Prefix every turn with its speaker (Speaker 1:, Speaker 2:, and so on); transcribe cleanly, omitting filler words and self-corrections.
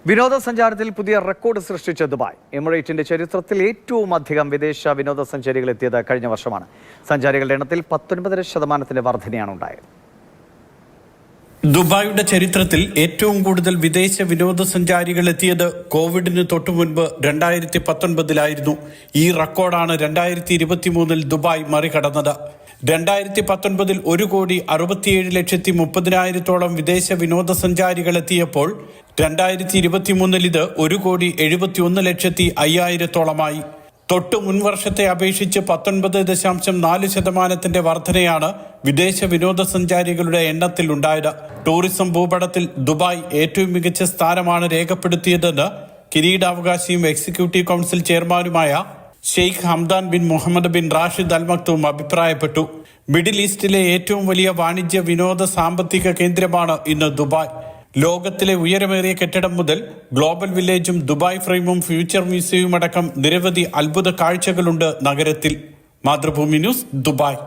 Speaker 1: വിനോദസഞ്ചാരത്തിൽ പുതിയ റെക്കോർഡ് സൃഷ്ടിച്ച ദുബായ്. എമിറേറ്റിന്റെ ചരിത്രത്തിൽ ഏറ്റവും അധികം വിദേശ വിനോദസഞ്ചാരികൾ എത്തിയത് കഴിഞ്ഞ വർഷമാണ്. സഞ്ചാരികളുടെ എണ്ണത്തിൽ 19.5% വർധനയാണ് ഉണ്ടായത്.
Speaker 2: ദുബായിയുടെ ചരിത്രത്തിൽ ഏറ്റവും കൂടുതൽ വിദേശ വിനോദസഞ്ചാരികൾ എത്തിയത് കോവിഡിന് തൊട്ടുമുൻപ് 2019 ഈ റെക്കോർഡാണ് 2023 ദുബായ് മറികടന്നത്. 2019 1,67,30,000 വിദേശ വിനോദസഞ്ചാരികൾ എത്തിയപ്പോൾ 2023 ഇത് 1,71,05,000 തൊട്ടു മുൻവർഷത്തെ അപേക്ഷിച്ച് 19.4% വർധനയാണ് വിദേശ വിനോദസഞ്ചാരികളുടെ എണ്ണത്തിൽ ഉണ്ടായത്. ടൂറിസം ഭൂപടത്തിൽ ദുബായ് ഏറ്റവും മികച്ച സ്ഥാനമാണ് രേഖപ്പെടുത്തിയതെന്ന് കിരീടാവകാശിയും എക്സിക്യൂട്ടീവ് കൗൺസിൽ ചെയർമാനുമായ Sheikh Hamdan bin Mohammed bin Rashid Al Maktoum അഭിപ്രായപ്പെട്ടു. മിഡിൽ ഈസ്റ്റിലെ ഏറ്റവും വലിയ വാണിജ്യ വിനോദ സാമ്പത്തിക കേന്ദ്രമാണ് ഇന്ന് ദുബായ്. ലോകത്തിലെ ഉയരമേറിയ കെട്ടിടം മുതൽ ഗ്ലോബൽ വില്ലേജും ദുബായ് ഫ്രെയിമും ഫ്യൂച്ചർ മ്യൂസിയവും അടക്കം നിരവധി അത്ഭുത കാഴ്ചകളുണ്ട് നഗരത്തിൽ. Mathrubhumi news, Dubai.